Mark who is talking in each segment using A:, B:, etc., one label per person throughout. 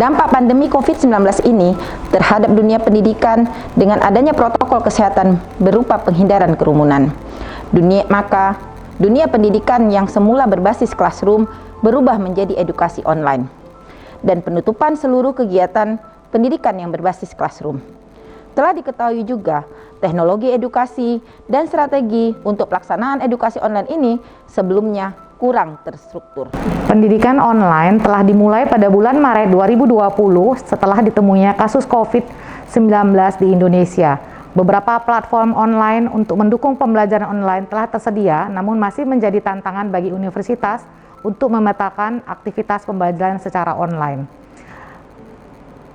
A: Dampak pandemi COVID-19 ini terhadap dunia pendidikan dengan adanya protokol kesehatan berupa penghindaran kerumunan. Dunia pendidikan yang semula berbasis classroom berubah menjadi edukasi online dan penutupan seluruh kegiatan pendidikan yang berbasis classroom. Telah diketahui juga teknologi edukasi dan strategi untuk pelaksanaan edukasi online ini sebelumnya kurang terstruktur.
B: Pendidikan online telah dimulai pada bulan Maret 2020 setelah ditemuinya kasus COVID-19 di Indonesia. Beberapa platform online untuk mendukung pembelajaran online telah tersedia, namun masih menjadi tantangan bagi universitas untuk memetakan aktivitas pembelajaran secara online.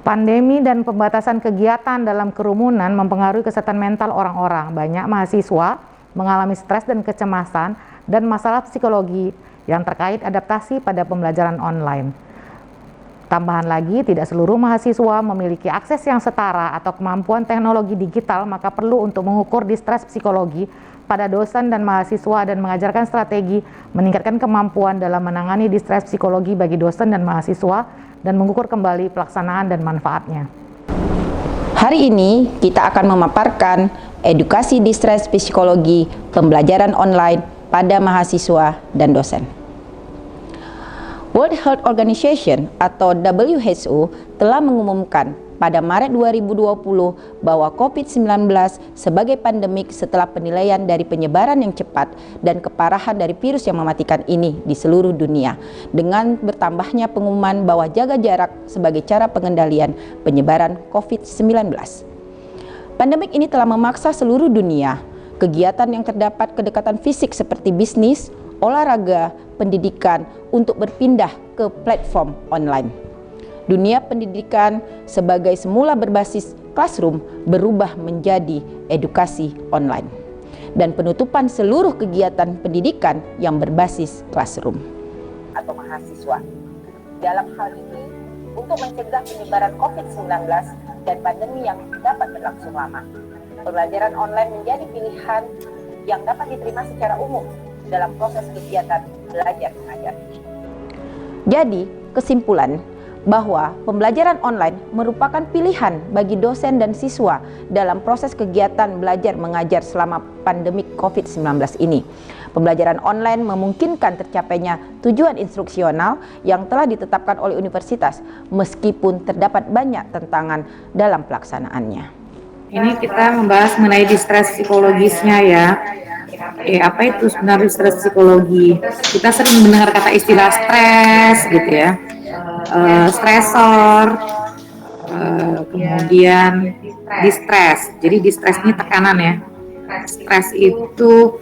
B: Pandemi dan pembatasan kegiatan dalam kerumunan mempengaruhi kesehatan mental orang-orang. Banyak mahasiswa mengalami stres dan kecemasan dan masalah psikologi yang terkait adaptasi pada pembelajaran online. Tambahan lagi, tidak seluruh mahasiswa memiliki akses yang setara atau kemampuan teknologi digital, maka perlu untuk mengukur distress psikologi pada dosen dan mahasiswa dan mengajarkan strategi meningkatkan kemampuan dalam menangani distress psikologi bagi dosen dan mahasiswa dan mengukur kembali pelaksanaan dan manfaatnya.
A: Hari ini kita akan memaparkan edukasi distress psikologi pembelajaran online pada mahasiswa dan dosen. World Health Organization atau WHO telah mengumumkan pada Maret 2020 bahwa COVID-19 sebagai pandemik setelah penilaian dari penyebaran yang cepat dan keparahan dari virus yang mematikan ini di seluruh dunia, dengan bertambahnya pengumuman bahwa jaga jarak sebagai cara pengendalian penyebaran COVID-19. Pandemik ini telah memaksa seluruh dunia. Kegiatan yang terdapat kedekatan fisik seperti bisnis, olahraga, pendidikan untuk berpindah ke platform online. Dunia pendidikan sebagai semula berbasis classroom berubah menjadi edukasi online dan penutupan seluruh kegiatan pendidikan yang berbasis classroom atau mahasiswa. Dalam hal ini untuk mencegah penyebaran COVID-19 dan pandemi yang dapat berlangsung lama, pembelajaran online menjadi pilihan yang dapat diterima secara umum dalam proses kegiatan belajar mengajar. Jadi, kesimpulan bahwa pembelajaran online merupakan pilihan bagi dosen dan siswa dalam proses kegiatan belajar mengajar selama pandemi COVID-19 ini. Pembelajaran online memungkinkan tercapainya tujuan instruksional yang telah ditetapkan oleh universitas, meskipun terdapat banyak tantangan dalam pelaksanaannya.
B: Ini kita membahas mengenai distress psikologisnya ya. Apa itu sebenarnya distress psikologi? Kita sering mendengar kata istilah stres gitu ya, stresor, kemudian distress. Jadi distress ini tekanan ya. Stres itu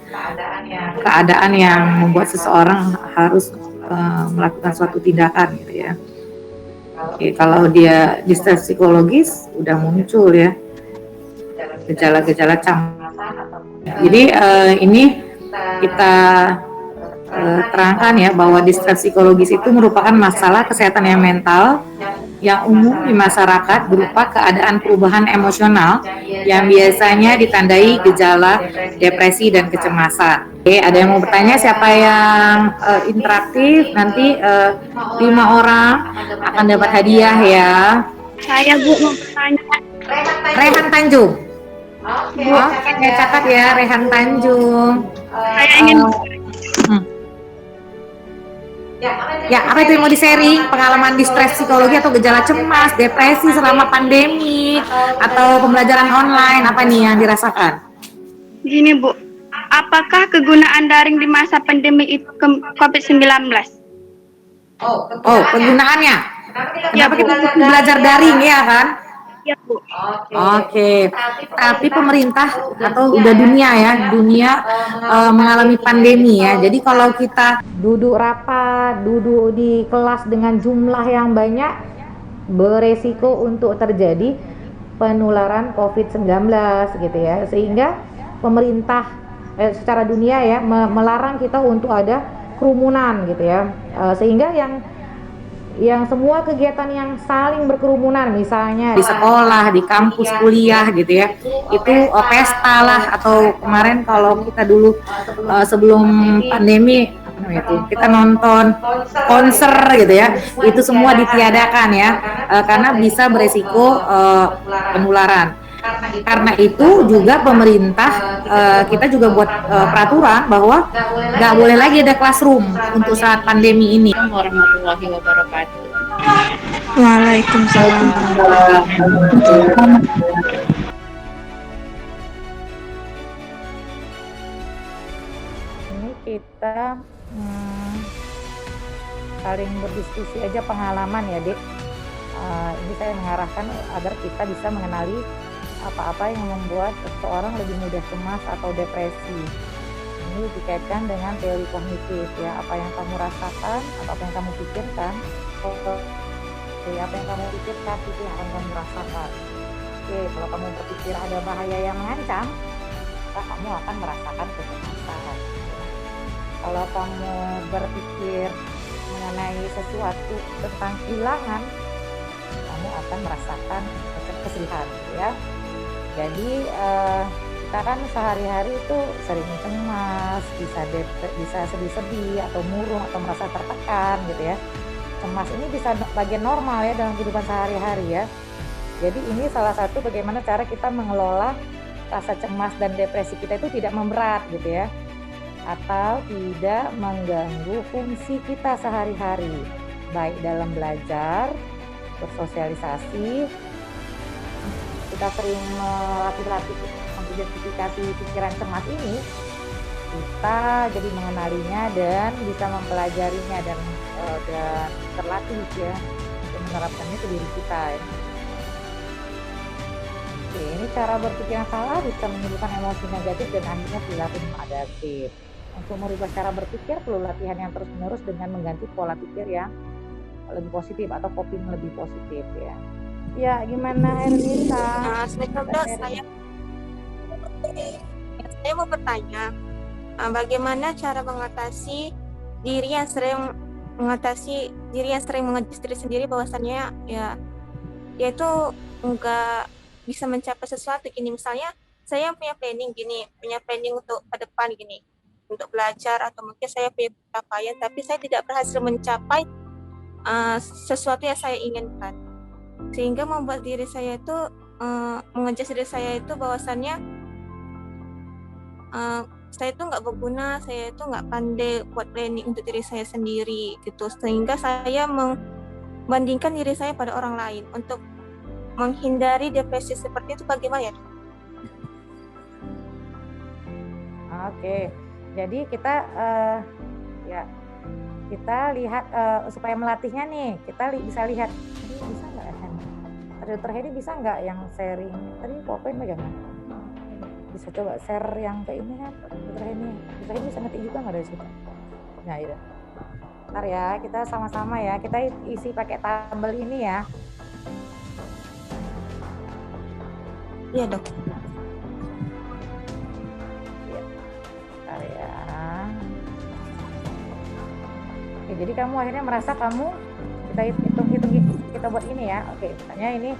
B: keadaan yang membuat seseorang harus melakukan suatu tindakan gitu ya. Kalau dia distress psikologis udah muncul ya gejala-gejala campuran. Jadi ini kita terangkan ya bahwa distress psikologis itu merupakan masalah kesehatan yang mental yang umum di masyarakat berupa keadaan perubahan emosional yang biasanya ditandai gejala depresi dan kecemasan. Oke, ada yang mau bertanya? Siapa yang interaktif? Nanti 5 orang akan dapat hadiah ya.
C: Saya Bu mau bertanya.
B: Rehan Tanjung. Oke, catat ya, Rehan Tanjung.
C: Saya ingin
B: Ya, apa itu yang mau di-sharing? Pengalaman distress psikologi atau gejala cemas, depresi selama pandemi, atau pembelajaran online, apa nih yang dirasakan?
C: gini Bu, apakah kegunaan daring di masa pandemi itu COVID-19?
B: Oh, penggunaannya.
C: Ya,
B: Kenapa
C: Bu.
B: kita belajar daring ya kan?
C: Ya Bu.
B: Oke, tapi pemerintah atau udah dunia mengalami pandemi ya. Jadi kalau kita duduk rapat, duduk di kelas dengan jumlah yang banyak, beresiko untuk terjadi penularan COVID-19 gitu ya. Sehingga pemerintah secara dunia ya melarang kita untuk ada kerumunan gitu ya. Sehingga yang semua kegiatan yang saling berkerumunan, misalnya di sekolah, di kampus kuliah gitu ya, itu pesta lah, atau kemarin kalau kita dulu sebelum pandemi kita nonton konser gitu ya, itu semua ditiadakan ya, karena bisa beresiko penularan. Karena itu juga pemerintah kita juga buat peraturan bahwa nggak boleh lagi ada classroom untuk saat pandemi ini.
D: Warahmatullahi wabarakatuh.
C: Waalaikumsalam.
B: Ini kita saling berdiskusi aja pengalaman ya, Dek. Ini saya mengarahkan agar kita bisa mengenali apa-apa yang membuat seseorang lebih mudah cemas atau depresi. Ini dikaitkan dengan teori kognitif ya, apa yang kamu rasakan atau apa yang kamu pikirkan, apa yang kamu pikirkan itu yang akan kamu rasakan. Oke, kalau kamu berpikir ada bahaya yang mengancam, maka kamu akan merasakan kecemasan. Kalau kamu berpikir mengenai sesuatu tentang kehilangan, kamu akan merasakan kesedihan ya. Jadi kita kan sehari-hari itu sering cemas, bisa sedih-sedih atau murung atau merasa tertekan gitu ya. Cemas ini bisa bagian normal ya dalam kehidupan sehari-hari ya. Jadi ini salah satu bagaimana cara kita mengelola rasa cemas dan depresi kita itu tidak memberat gitu ya, atau tidak mengganggu fungsi kita sehari-hari, baik dalam belajar, bersosialisasi. Kita sering melatih mengidentifikasi pikiran cemas ini, kita jadi mengenalinya dan bisa mempelajarinya dan terlatih ya untuk menerapkannya ke diri kita ya. Oke, ini cara berpikir yang salah bisa menimbulkan emosi negatif dan akhirnya perilaku maladaptif. Untuk merubah cara berpikir perlu latihan yang terus-menerus dengan mengganti pola pikir yang lebih positif atau coping lebih positif ya. Ya, gimana Ernita?
E: Nah, saya mau bertanya, bagaimana cara mengatasi diri yang sering mengatasi diri sendiri bahwasannya ya yaitu enggak bisa mencapai sesuatu gini, misalnya saya punya planning untuk ke depan gini, untuk belajar atau mungkin saya punya pencapaian tapi saya tidak berhasil mencapai sesuatu yang saya inginkan, sehingga membuat diri saya itu mengejar diri saya itu bahwasannya saya itu nggak berguna, saya itu nggak pandai buat planning untuk diri saya sendiri gitu, sehingga saya membandingkan diri saya pada orang lain. Untuk menghindari depresi seperti itu bagaimana ya?
B: Oke, jadi kita kita lihat supaya melatihnya nih, kita bisa lihat ini bisa nggak Dr. Hedi bisa nggak yang sharing tadi PowerPoint megang? Bisa coba share yang ke ini kan Dr. Hedi bisa ngetik juga nggak dari situ? Nah iya, ntar ya kita sama-sama ya, kita isi pakai tabel ini ya.
E: Iya dok.
B: Ya, ntar ya. Oke, jadi kamu akhirnya merasa kita hitung kita buat ini ya. Oke, misalnya ini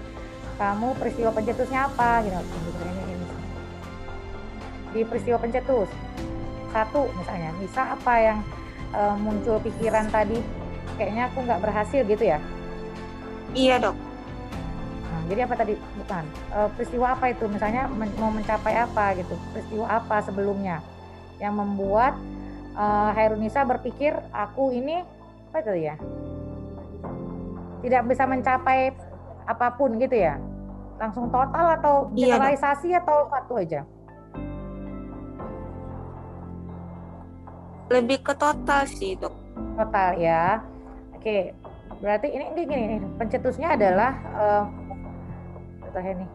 B: kamu peristiwa pencetusnya apa gitu. Ini. Di peristiwa pencetus 1 misalnya, bisa apa yang muncul pikiran tadi, kayaknya aku nggak berhasil gitu ya?
E: Iya dok.
B: Nah, jadi apa tadi? Bukan peristiwa apa itu? Misalnya mau mencapai apa gitu? Peristiwa apa sebelumnya yang membuat Hairunisa berpikir aku ini apa itu ya? Tidak bisa mencapai apapun gitu ya? Langsung total atau generalisasi atau satu aja?
E: Lebih ke total sih dok.
B: Total ya. Oke, berarti ini gini, pencetusnya adalah ini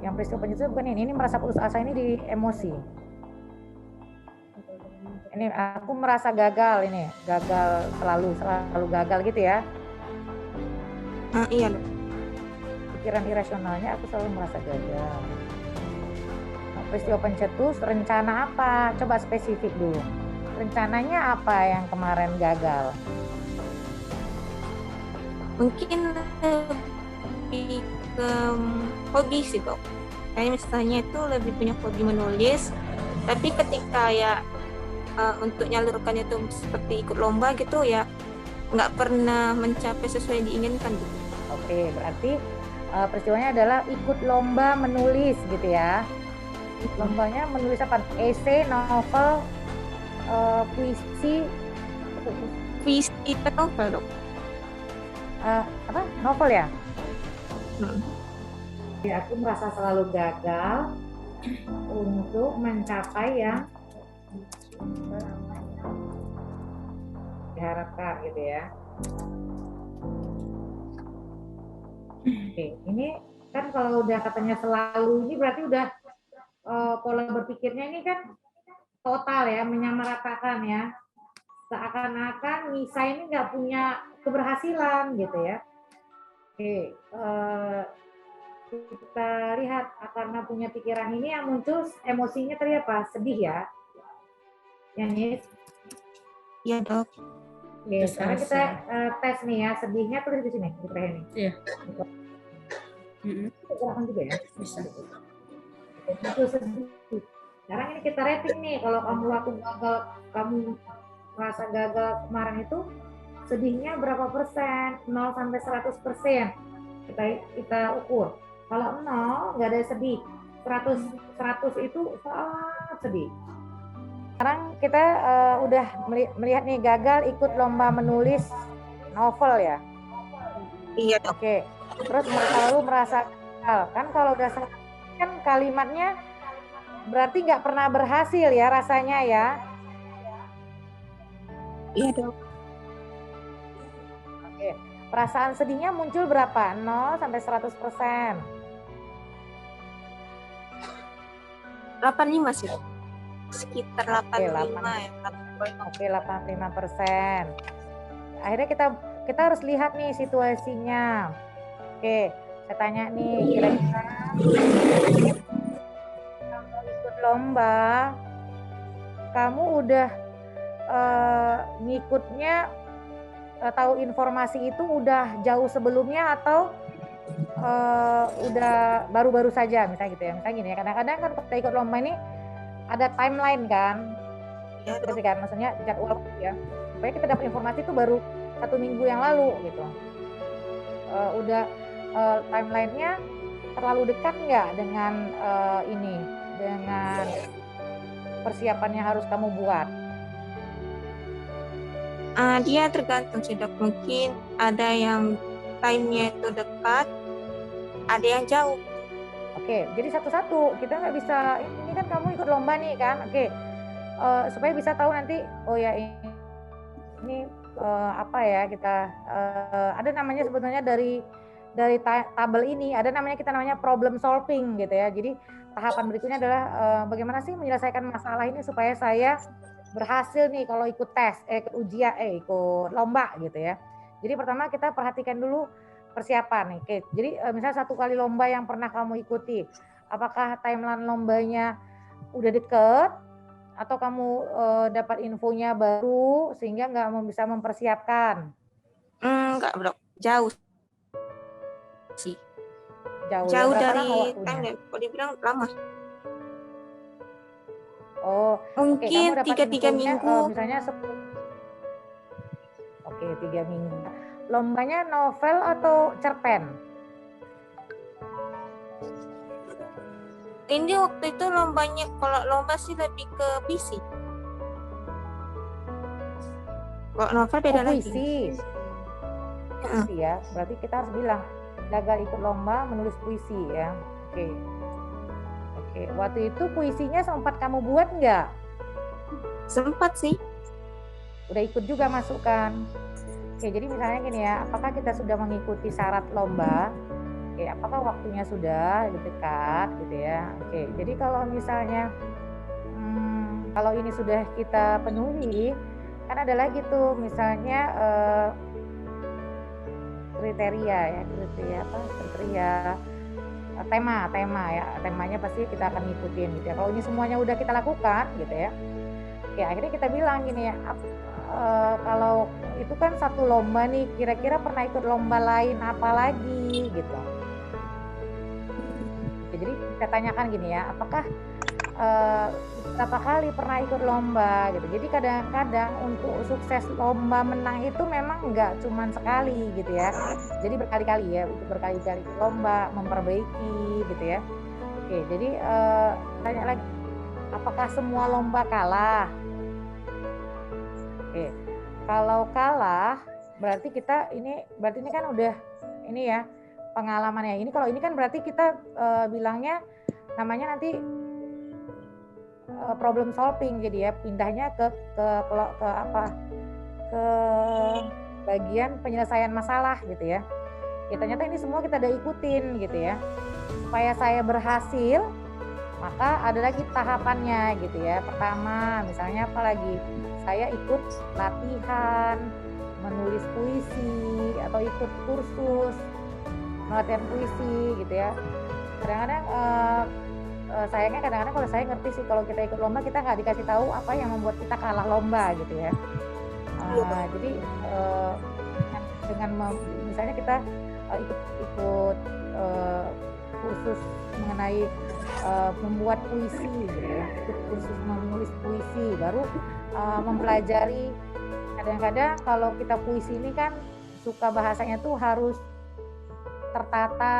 B: yang peristiwa pencetus bukan ini merasa putus asa, ini di emosi. Ini aku merasa gagal, selalu gagal gitu ya.
E: Iya dok.
B: Pikiran irasionalnya aku selalu merasa gagal. Peristiwa pencetus, rencana apa? Coba spesifik dulu. Rencananya apa yang kemarin gagal?
E: Mungkin lebih ke hobi sih dok. Kayak misalnya itu lebih punya hobi menulis, tapi ketika ya untuk nyalurkannya itu seperti ikut lomba gitu ya nggak pernah mencapai sesuai yang diinginkan gitu.
B: Oke, berarti peristiwanya adalah ikut lomba menulis gitu ya. Lombanya menulis apa? Esai, novel, puisi,
E: Visi itu novel dok.
B: apa? Novel ya?
E: Hmm.
B: Ya, aku merasa selalu gagal untuk mencapai yang diharapkan gitu ya. Oke, ini kan kalau udah katanya selalu, ini berarti udah pola berpikirnya ini kan total ya, menyamaratakan ya. Seakan-akan Nisa ini nggak punya keberhasilan gitu ya. Oke, kita lihat karena punya pikiran ini yang muncul emosinya tadi apa? Sedih ya. Yang ini.
E: Iya dok.
B: Oke, sekarang kita tes nih ya, sedihnya tulis di sini, di ini.
D: Iya.
B: Gerakan juga ya.
D: Bisa.
B: Itu sedih. Sekarang ini kita rating nih, kalau kamu waktu gagal, kamu merasa gagal kemarin itu, sedihnya berapa persen? 0 sampai 100%. Kita ukur. Kalau 0 nggak ada sedih. 100 itu sangat sedih. Sekarang kita udah melihat nih gagal ikut lomba menulis novel ya.
E: Iya dok.
B: Oke. Terus selalu merasa gagal. Kan kalau udah kan kalimatnya berarti nggak pernah berhasil ya rasanya ya.
E: Iya dok.
B: Oke. Perasaan sedihnya muncul berapa? 0 sampai 100%.
E: 85 sih dok. Sekitar 85 ya.
B: Oke, 85%. Akhirnya kita harus lihat nih situasinya. Oke, saya tanya nih, kira-kira kamu ikut lomba, kamu udah ngikutnya tahu informasi itu udah jauh sebelumnya atau udah baru-baru saja misalnya gitu ya. Misalnya gini ya, kadang-kadang kan kita ikut lomba ini ada timeline kan,
E: Iya
B: terus
E: dok.
B: kan maksudnya jadwal ya. Supaya kita dapat informasi itu baru 1 minggu yang lalu gitu. Udah timelinenya terlalu dekat nggak dengan ini, dengan persiapan yang harus kamu buat?
E: Dia tergantung sih dok. Mungkin ada yang time-nya itu dekat, ada yang jauh.
B: Oke, jadi satu-satu kita nggak bisa. Ini kan kamu ikut lomba nih kan? Oke, supaya bisa tahu nanti. Oh ya ini apa ya kita ada namanya sebetulnya dari tabel ini ada namanya problem solving gitu ya. Jadi tahapan berikutnya adalah bagaimana sih menyelesaikan masalah ini supaya saya berhasil nih kalau ikut tes, ikut ujian, ikut lomba gitu ya. Jadi pertama kita perhatikan dulu persiapan nih. Oke, jadi misalnya 1 kali lomba yang pernah kamu ikuti, apakah timeline lombanya udah deket atau kamu dapat infonya baru sehingga nggak bisa mempersiapkan?
E: Enggak dok, jauh sih.
B: Jauh ya?
E: dari
B: Lama waktunya?
E: time, kalau dibilang lama.
B: Oh,
E: Mungkin
B: kamu dapat
E: 3
B: infonya,
E: minggu.
B: misalnya 3 minggu. Lombanya novel atau cerpen?
E: Ini waktu itu lombanya, kalau lomba sih lebih ke puisi. Kalau novel beda lagi.
B: Puisi. Puisi ya, berarti kita harus bilang gagal ikut lomba menulis puisi ya. Oke. Waktu itu puisinya sempat kamu buat nggak?
E: Sempat sih.
B: Udah ikut juga masukkan. Oke, jadi misalnya gini ya, apakah kita sudah mengikuti syarat lomba? Oke, apakah waktunya sudah dekat gitu ya? Oke, jadi kalau misalnya kalau ini sudah kita penuhi, kan ada lagi tuh misalnya kriteria tema ya, temanya pasti kita akan ngikutin gitu ya. Kalau ini semuanya udah kita lakukan gitu ya, oke akhirnya kita bilang gini ya, kalau itu kan 1 lomba nih, kira-kira pernah ikut lomba lain apa lagi gitu. Oke, jadi kita tanyakan gini ya, apakah berapa kali pernah ikut lomba gitu. Jadi kadang-kadang untuk sukses lomba menang itu memang nggak cuman sekali gitu ya. Jadi berkali-kali ya, berkali-kali ikut lomba, memperbaiki gitu ya. Oke, jadi tanya lagi, apakah semua lomba kalah? Oke, kalau kalah berarti berarti ini kan udah ini ya pengalamannya. Ini kalau ini kan berarti kita bilangnya namanya nanti problem solving, jadi ya pindahnya ke bagian penyelesaian masalah gitu ya. Ternyata ini semua kita udah ikutin gitu ya. Supaya saya berhasil, maka ada lagi tahapannya gitu ya. Pertama, misalnya apa lagi? Saya ikut latihan menulis puisi atau ikut kursus latihan puisi gitu ya. Kadang-kadang sayangnya kadang-kadang kalau saya ngerti sih, kalau kita ikut lomba kita nggak dikasih tahu apa yang membuat kita kalah lomba gitu ya. Jadi dengan misalnya kita ikut kursus mengenai membuat puisi gitu ya, ikut kursus menulis puisi, baru mempelajari. Kadang-kadang kalau kita puisi ini kan suka bahasanya tuh harus tertata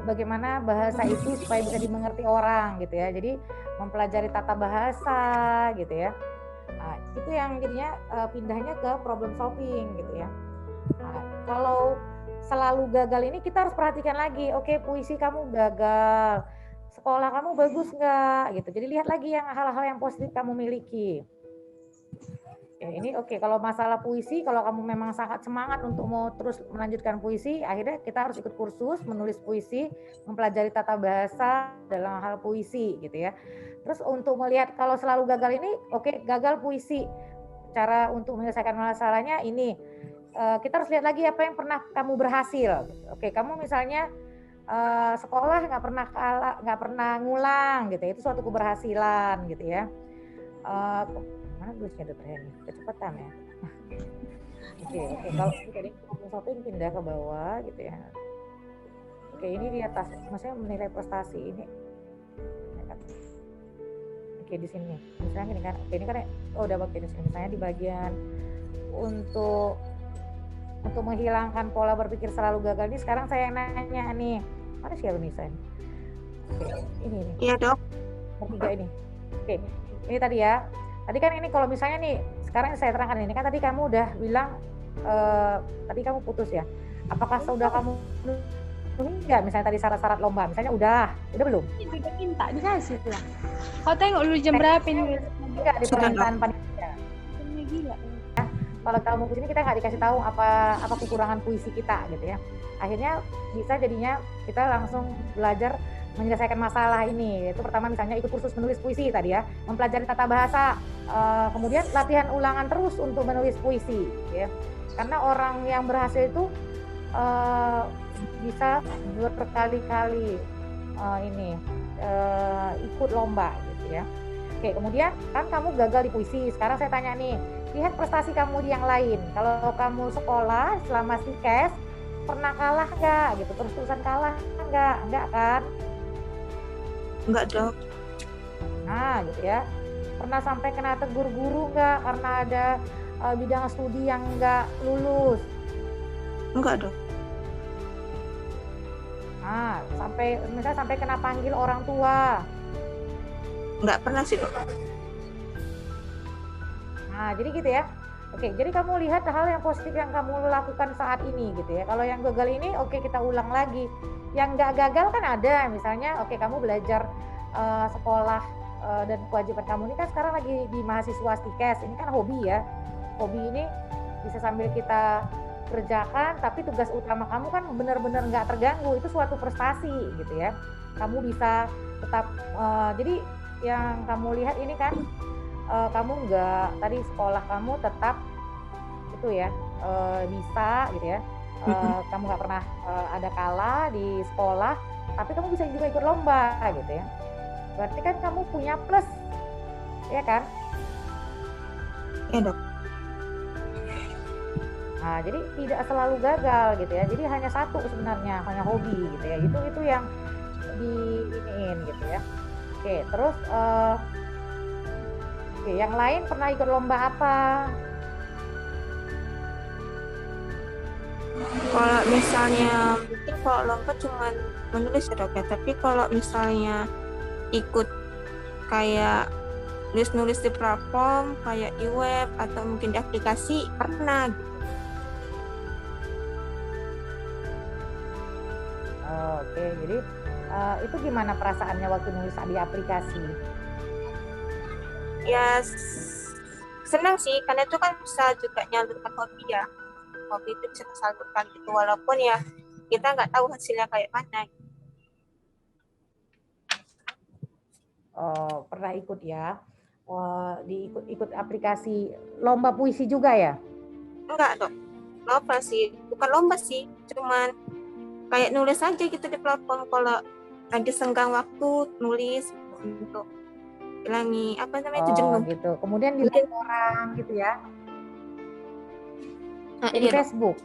B: bagaimana bahasa itu supaya bisa dimengerti orang gitu ya. Jadi mempelajari tata bahasa gitu ya. Itu yang jadinya pindahnya ke problem solving gitu ya. Kalau selalu gagal ini kita harus perhatikan lagi. Oke, puisi kamu gagal, sekolah kamu bagus nggak gitu. Jadi lihat lagi yang hal-hal yang positif kamu miliki. Ini oke, kalau masalah puisi, kalau kamu memang sangat semangat untuk mau terus melanjutkan puisi, akhirnya kita harus ikut kursus menulis puisi, mempelajari tata bahasa dalam hal puisi gitu ya. Terus untuk melihat kalau selalu gagal ini, oke, gagal puisi, cara untuk menyelesaikan masalahnya ini, kita harus lihat lagi apa yang pernah kamu berhasil. Oke, kamu misalnya sekolah nggak pernah ngulang gitu ya, itu suatu keberhasilan gitu ya. Mana tulisnya dokter Heni? Kecepatan ya. Oke, kalau jadi problem solving pindah ke bawah gitu ya. Oke, ini di atas, maksudnya menilai prestasi ini. Oke, di sini. Misalnya ini kan, ini kan udah bagian di sini. Misalnya di bagian untuk menghilangkan pola berpikir selalu gagal ini, sekarang saya nanya nih, mana sih Alunisa ini? Oke, ini.
E: Iya dok.
B: Ketiga ini. Oke, ini tadi ya. Tadi kan ini kalau misalnya nih, sekarang saya terangkan ini kan tadi kamu udah bilang, tadi kamu putus ya. Apakah sudah kamu enggak misalnya tadi syarat-syarat lomba, misalnya udah belum?
F: Udah minta dikasih lah. Kau tengok dulu jam berapa ini?
B: Enggak di permintaan panitia.
F: Gila.
B: Kalau kamu putus ini kita nggak dikasih tahu apa kekurangan puisi kita gitu ya. Akhirnya bisa jadinya kita langsung belajar menyelesaikan masalah ini. Itu pertama misalnya ikut kursus menulis puisi tadi ya, mempelajari tata bahasa, kemudian latihan ulangan terus untuk menulis puisi ya. Karena orang yang berhasil itu bisa berkali-kali ikut lomba gitu ya. Oke, kemudian kan kamu gagal di puisi. Sekarang saya tanya nih, lihat prestasi kamu di yang lain. Kalau kamu sekolah selama STIKES pernah kalah nggak gitu, terus-terusan kalah nggak kan?
E: Enggak dok.
B: Nah gitu ya, pernah sampai kena tegur guru nggak karena ada bidang studi yang nggak lulus?
E: Enggak dok.
B: Nah misalnya sampai kena panggil orang tua?
E: Enggak pernah sih dok.
B: Nah jadi gitu ya. Oke, jadi kamu lihat hal yang positif yang kamu lakukan saat ini gitu ya. Kalau yang gagal ini oke, kita ulang lagi. Yang nggak gagal kan ada, misalnya oke, kamu belajar sekolah dan kewajiban kamu ini kan sekarang lagi di mahasiswa STIKES. Ini kan hobi ya. Hobi ini bisa sambil kita kerjakan, tapi tugas utama kamu kan benar-benar nggak terganggu. Itu suatu prestasi gitu ya. Kamu bisa tetap, jadi yang kamu lihat ini kan kamu nggak, tadi sekolah kamu tetap itu ya, bisa gitu ya, kamu nggak pernah ada kalah di sekolah, tapi kamu bisa juga ikut lomba gitu ya. Berarti kan kamu punya plus, ya kan?
E: Iya dok.
B: Nah jadi tidak selalu gagal gitu ya, jadi hanya satu sebenarnya, hanya hobi gitu ya, itu yang diiniin gitu ya. Oke, terus oke, yang lain pernah ikut lomba apa?
E: Kalau misalnya mungkin kalau lomba cuman menulis ya dok ya, tapi kalau misalnya ikut kayak nulis-nulis di platform kayak di web atau mungkin di aplikasi pernah gitu.
B: Oke, jadi itu gimana perasaannya waktu nulis di aplikasi?
E: Ya senang sih karena itu kan bisa juga nyalurkan hobi ya. Hobi itu bisa tersalurkan gitu walaupun ya kita nggak tahu hasilnya kayak mana.
B: Oh, pernah ikut ya? Ikut aplikasi lomba puisi juga ya?
E: Enggak dok, lomba sih, bukan lomba sih, cuman kayak nulis aja gitu di platform kalau lagi senggang waktu nulis untuk hilangi apa namanya itu jenuh.
B: Gitu. Kemudian dilihat orang gitu ya? Di
E: Iya,
B: Facebook,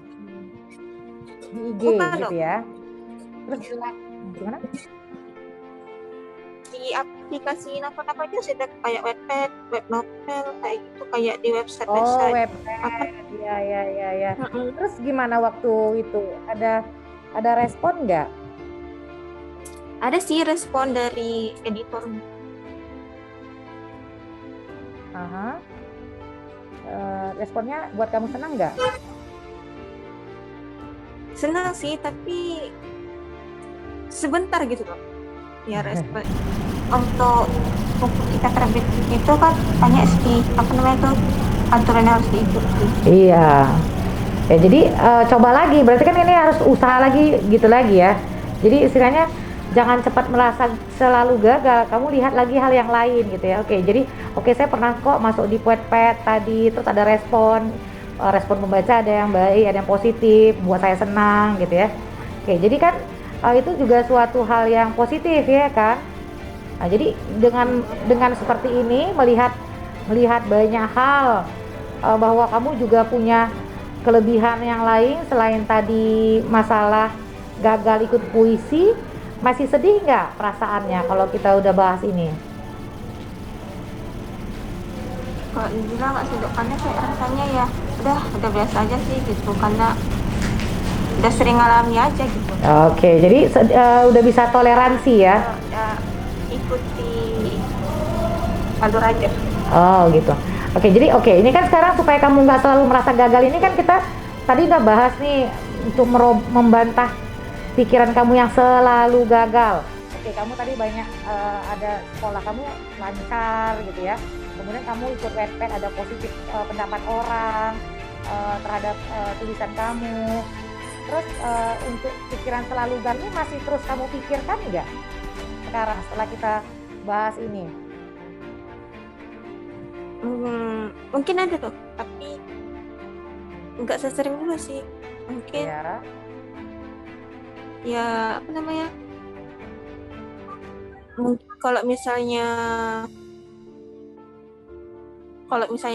B: di IG
E: bukan,
B: gitu
E: dok.
B: ya? Terus gimana?
E: Di aplikasi apa aja sih kayak Wattpad, web novel kayak gitu kayak di website.
B: Wattpad, ya. Terus gimana waktu itu? Ada respon nggak?
E: Ada sih respon dari editor.
B: Responnya buat kamu senang nggak?
E: Senang sih, tapi sebentar gitu loh. Ya respon. Untuk kita terbit itu kan banyak sih apa namanya itu aturan yang harus diikuti.
B: Iya. Ya jadi coba lagi. Berarti kan ini harus usaha lagi gitu lagi ya. Jadi istilahnya jangan cepat merasa selalu gagal. Kamu lihat lagi hal yang lain gitu ya. Jadi saya pernah kok masuk di Wattpad tadi, terus ada respon pembaca ada yang baik, ada yang positif, buat saya senang gitu ya. Jadi kan itu juga suatu hal yang positif ya kan. Nah, jadi dengan seperti ini melihat banyak hal bahwa kamu juga punya kelebihan yang lain selain tadi masalah gagal ikut puisi, masih sedih nggak perasaannya kalau kita udah bahas ini?
E: Kalau dibilang nggak sedih karena kayak rasanya ya udah biasa aja sih gitu karena udah sering ngalami aja gitu.
B: Jadi udah bisa toleransi ya?
E: Ya ikuti alur aja.
B: Gitu. Jadi ini kan sekarang supaya kamu nggak selalu merasa gagal ini kan kita tadi udah bahas nih untuk membantah pikiran kamu yang selalu gagal. Kamu tadi banyak ada sekolah kamu lancar gitu ya. Kemudian kamu ikut Wattpad ada positif pendapat orang terhadap tulisan kamu. Terus untuk pikiran selalu gagal ini masih terus kamu pikirkan nggak sekarang setelah kita bahas ini?
E: Mungkin ada tuh, tapi nggak sesering dulu sih. Mungkin ya apa namanya? Mungkin kalau misalnya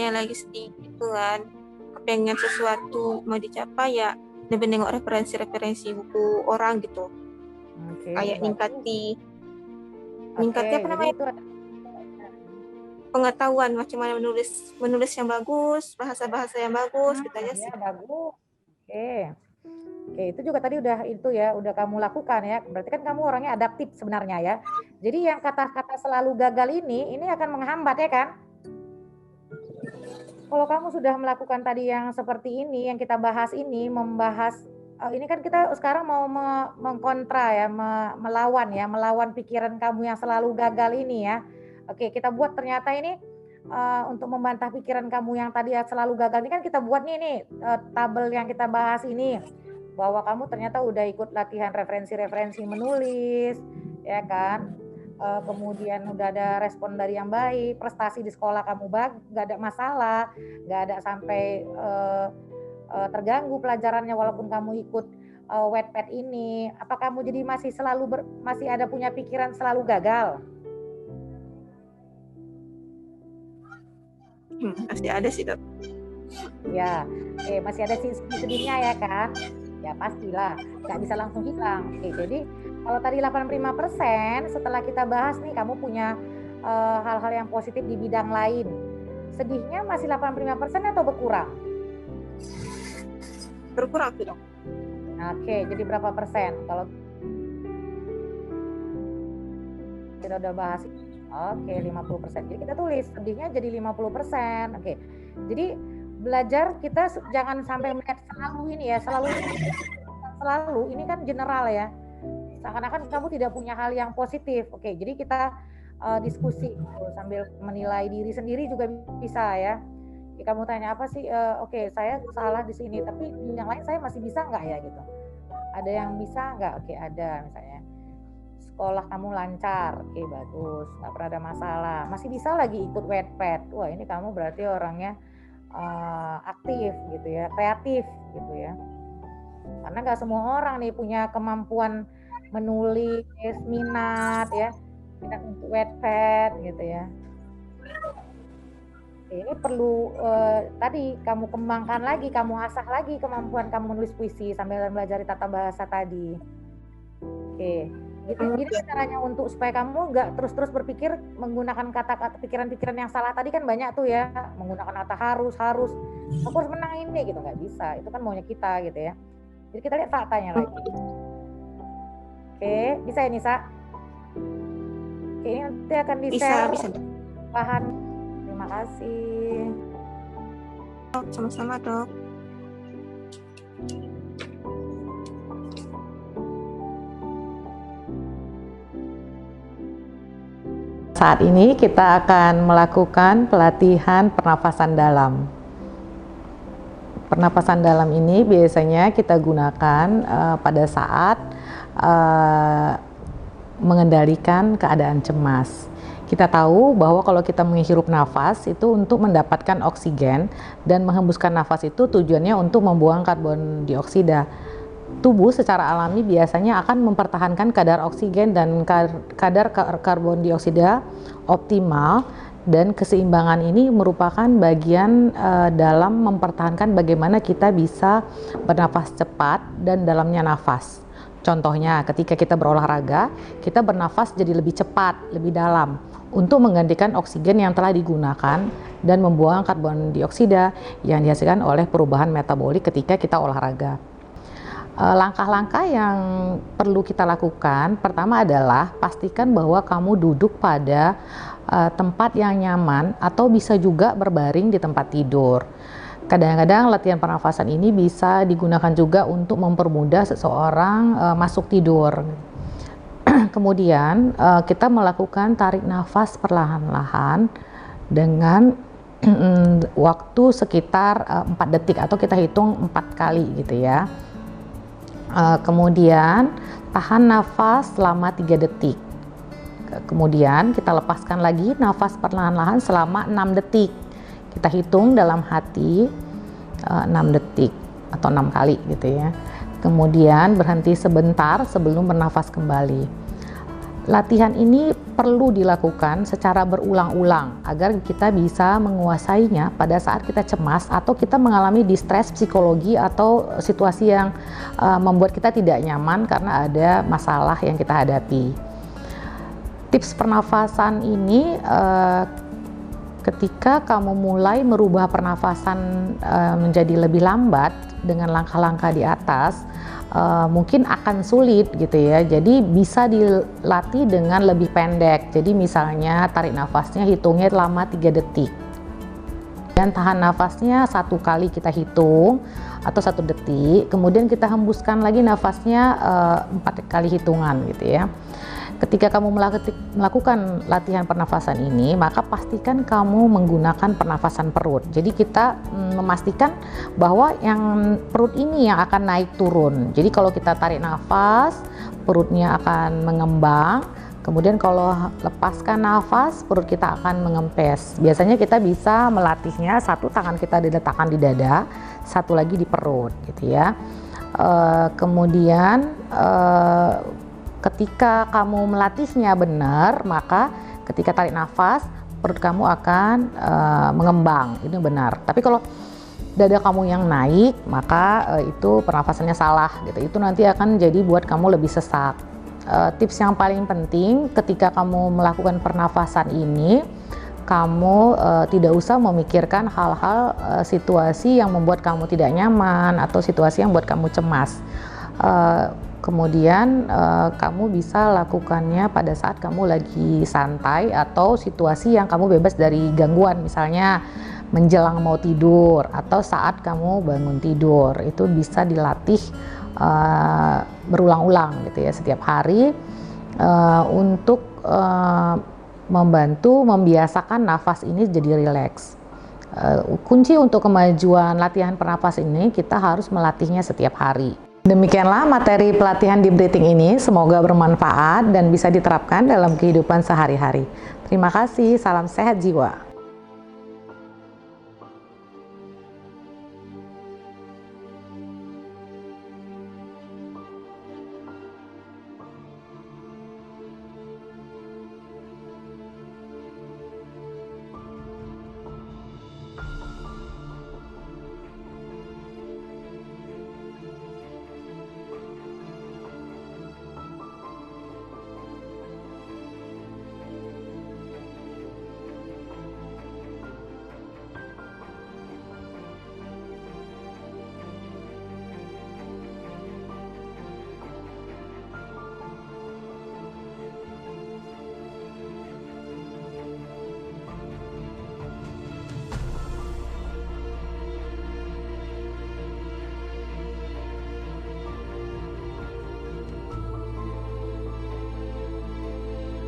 E: lagi sedih gitu kan, kepengen sesuatu mau dicapai ya lebih nengok referensi buku orang gitu. Kayak ningkati apa namanya itu pengetahuan macam mana menulis yang bagus, bahasa yang bagus gitu aja sih.
B: Bagus. Itu juga tadi udah kamu lakukan ya. Berarti kan kamu orangnya adaptif sebenarnya ya. Jadi yang kata-kata selalu gagal ini akan menghambat ya kan? Kalau kamu sudah melakukan tadi yang seperti ini, yang kita bahas ini, ini kan kita sekarang mau mengkontra ya, melawan pikiran kamu yang selalu gagal ini ya. Kita buat ternyata ini untuk membantah pikiran kamu yang tadi selalu gagal ini kan kita buat nih tabel yang kita bahas ini, bahwa kamu ternyata udah ikut latihan referensi menulis ya kan. Kemudian udah ada respon dari yang baik, prestasi di sekolah kamu nggak ada masalah, nggak ada sampai terganggu pelajarannya walaupun kamu ikut Wattpad ini. Apa kamu jadi masih ada punya pikiran selalu gagal?
E: Masih ada sih dok.
B: Ya, masih ada sisi sedihnya ya kan? Ya pastilah, nggak bisa langsung hilang. Jadi Kalau tadi 85%, setelah kita bahas nih kamu punya hal-hal yang positif di bidang lain. Sedihnya masih 85% atau berkurang?
E: Berkurang sih dong.
B: Oke, jadi berapa persen? Kalau kita udah bahas, oke 50%. Jadi kita tulis sedihnya jadi 50%. Oke. Jadi belajar kita jangan sampai melihat selalu ini ya, selalu ini kan general ya. Seakan-akan kamu tidak punya hal yang positif. Oke, jadi kita diskusi sambil menilai diri sendiri juga bisa ya. Jadi kamu tanya apa sih? Oke, saya salah di sini, tapi yang lain saya masih bisa nggak ya gitu? Ada yang bisa nggak? Oke, ada misalnya. Sekolah kamu lancar, oke bagus, nggak pernah ada masalah. Masih bisa lagi ikut Wattpad. Wah, ini kamu berarti orangnya aktif gitu ya, kreatif gitu ya. Karena nggak semua orang nih punya kemampuan menulis, minat untuk Wattpad gitu ya. Ini perlu tadi kamu kembangkan lagi, kamu asah lagi kemampuan kamu menulis puisi sambil belajar tata bahasa tadi. Oke, gini caranya untuk supaya kamu nggak terus-terus berpikir menggunakan kata-kata pikiran-pikiran yang salah tadi kan banyak tuh ya, menggunakan kata harus, aku harus menang ini gitu, nggak bisa. Itu kan maunya kita gitu ya. Jadi kita lihat faktanya lagi. Oke, bisa ya Nisa? Oke, ini nanti akan di-share bahan. Terima kasih.
E: Sama-sama dok.
G: Saat ini kita akan melakukan pelatihan pernafasan dalam. Pernapasan dalam ini biasanya kita gunakan pada saat mengendalikan keadaan cemas. Kita tahu bahwa kalau kita menghirup nafas itu untuk mendapatkan oksigen dan menghembuskan nafas itu tujuannya untuk membuang karbon dioksida. Tubuh secara alami biasanya akan mempertahankan kadar oksigen dan kadar karbon dioksida optimal, dan keseimbangan ini merupakan bagian dalam mempertahankan bagaimana kita bisa bernafas cepat dan dalamnya nafas. Contohnya ketika kita berolahraga, kita bernafas jadi lebih cepat, lebih dalam untuk menggantikan oksigen yang telah digunakan dan membuang karbon dioksida yang dihasilkan oleh perubahan metabolik ketika kita olahraga. Langkah-langkah yang perlu kita lakukan, pertama adalah pastikan bahwa kamu duduk pada tempat yang nyaman atau bisa juga berbaring di tempat tidur. Kadang-kadang latihan pernafasan ini bisa digunakan juga untuk mempermudah seseorang masuk tidur. Kemudian kita melakukan tarik nafas perlahan-lahan dengan waktu sekitar 4 detik atau kita hitung 4 kali gitu ya. Kemudian tahan nafas selama 3 detik. Kemudian kita lepaskan lagi nafas perlahan-lahan selama 6 detik. Kita hitung dalam hati 6 detik atau 6 kali gitu ya. Kemudian berhenti sebentar sebelum bernafas kembali. Latihan ini perlu dilakukan secara berulang-ulang agar kita bisa menguasainya pada saat kita cemas atau kita mengalami distress psikologi atau situasi yang membuat kita tidak nyaman karena ada masalah yang kita hadapi. Tips pernafasan ini ketika kamu mulai merubah pernafasan menjadi lebih lambat dengan langkah-langkah di atas, mungkin akan sulit gitu ya. Jadi bisa dilatih dengan lebih pendek. Jadi misalnya tarik nafasnya hitungnya lama 3 detik. Dan tahan nafasnya 1 kali kita hitung atau 1 detik. Kemudian kita hembuskan lagi nafasnya 4 kali hitungan gitu ya. Ketika kamu melakukan latihan pernafasan ini, maka pastikan kamu menggunakan pernafasan perut. Jadi kita memastikan bahwa yang perut ini yang akan naik turun. Jadi kalau kita tarik nafas, perutnya akan mengembang. Kemudian kalau lepaskan nafas, perut kita akan mengempes. Biasanya kita bisa melatihnya, 1 tangan kita diletakkan di dada, 1 lagi di perut gitu ya. Kemudian ketika kamu melatihnya benar, maka ketika tarik nafas, perut kamu akan mengembang, itu benar. Tapi kalau dada kamu yang naik, maka itu pernafasannya salah gitu. Itu nanti akan jadi buat kamu lebih sesak. tips yang paling penting ketika kamu melakukan pernafasan ini, kamu tidak usah memikirkan hal-hal situasi yang membuat kamu tidak nyaman atau situasi yang membuat kamu cemas. Kemudian kamu bisa lakukannya pada saat kamu lagi santai atau situasi yang kamu bebas dari gangguan, misalnya menjelang mau tidur atau saat kamu bangun tidur. Itu bisa dilatih berulang-ulang gitu ya setiap hari untuk membantu membiasakan nafas ini jadi rileks. Kunci untuk kemajuan latihan pernapas ini, kita harus melatihnya setiap hari. Demikianlah materi pelatihan deep breathing ini, semoga bermanfaat dan bisa diterapkan dalam kehidupan sehari-hari. Terima kasih, salam sehat jiwa.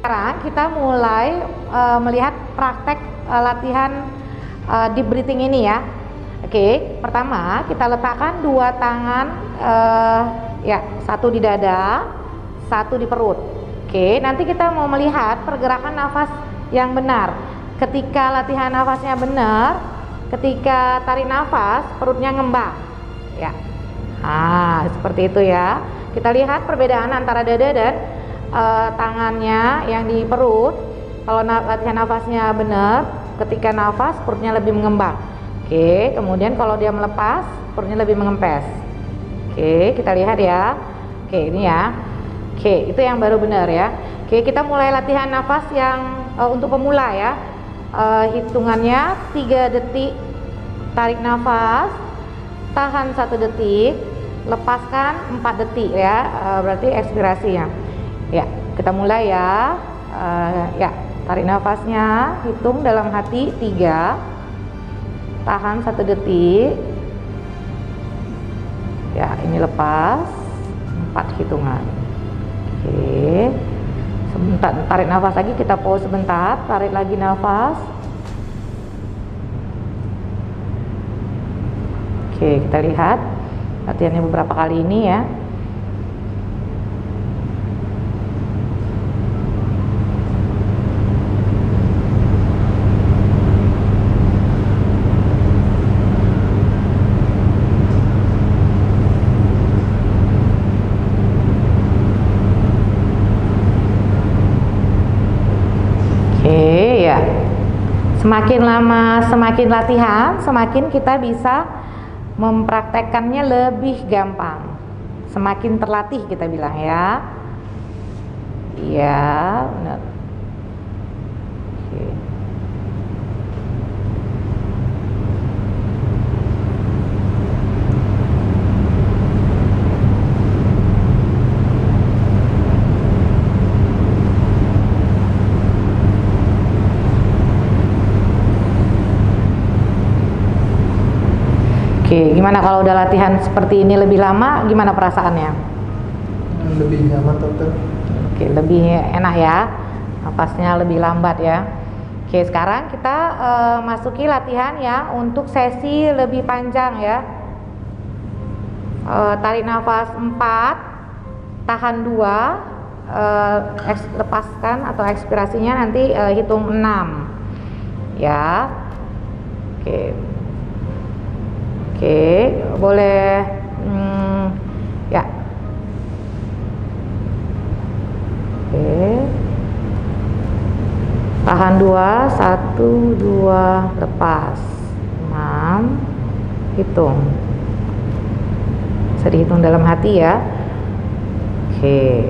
G: Sekarang kita mulai melihat praktek latihan deep breathing ini ya. Oke, pertama kita letakkan dua tangan, ya, satu di dada, satu di perut. Oke, nanti kita mau melihat pergerakan nafas yang benar. Ketika latihan nafasnya benar, ketika tarik nafas perutnya ngembang, ya. Seperti itu ya. Kita lihat perbedaan antara dada dan tangannya yang di perut. Kalau latihan nafasnya benar, ketika nafas perutnya lebih mengembang. Oke, kemudian kalau dia melepas perutnya lebih mengempes. Oke, kita lihat ya. Oke, ini ya. Oke, itu yang baru benar ya. Oke, kita mulai latihan nafas yang untuk pemula ya. Hitungannya 3 detik tarik nafas, tahan 1 detik, lepaskan 4 detik ya. Berarti ekspirasinya. Ya, kita mulai ya. Ya, tarik nafasnya, hitung dalam hati 3, tahan 1 detik. Ya, ini lepas 4 hitungan. Oke, sebentar, tarik nafas lagi, kita pause sebentar, tarik lagi nafas. Oke, kita lihat latihannya beberapa kali ini ya. Semakin lama, semakin latihan, semakin kita bisa mempraktekkannya lebih gampang. Semakin terlatih kita bilang ya. Iya, benar. Oke. Oke, gimana kalau udah latihan seperti ini lebih lama, gimana perasaannya?
H: Lebih nyaman, dokter.
G: Oke, lebih enak ya, napasnya lebih lambat ya. Oke, sekarang kita masuki latihan ya untuk sesi lebih panjang ya. Tarik nafas 4, tahan 2, lepaskan atau ekspirasinya nanti hitung 6 ya. Oke. Oke, boleh ya. Oke. Tahan 2, 1, 2, lepas. 6. Hitung. Bisa dihitung dalam hati ya. Oke.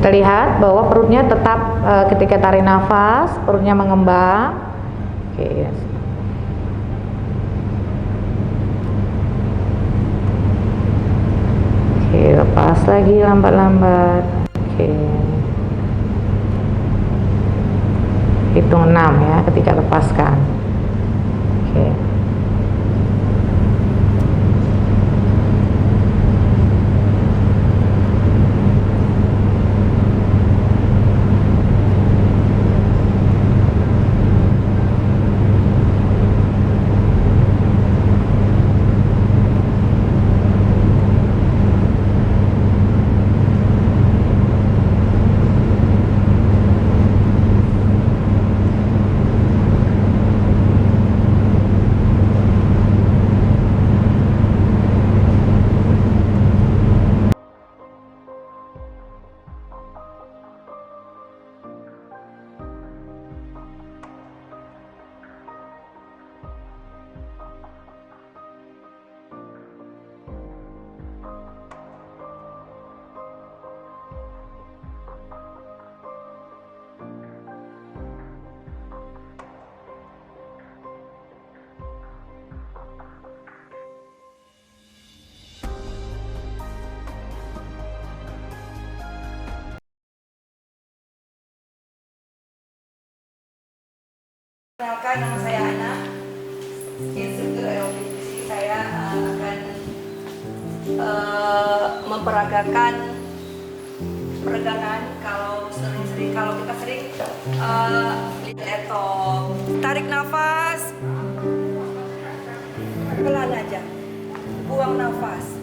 B: Kita lihat bahwa perutnya tetap ketika tarik nafas, perutnya mengembang. Oke. Oke, lepas lagi lambat-lambat. Oke. Hitung 6 ya ketika lepaskan. Oke.
I: Perkenalkan, nama saya Ana, instruktur aerobik fisik. Saya akan memperagakan peregangan. Kalau kita sering laptop, tarik nafas, pelan aja, buang nafas.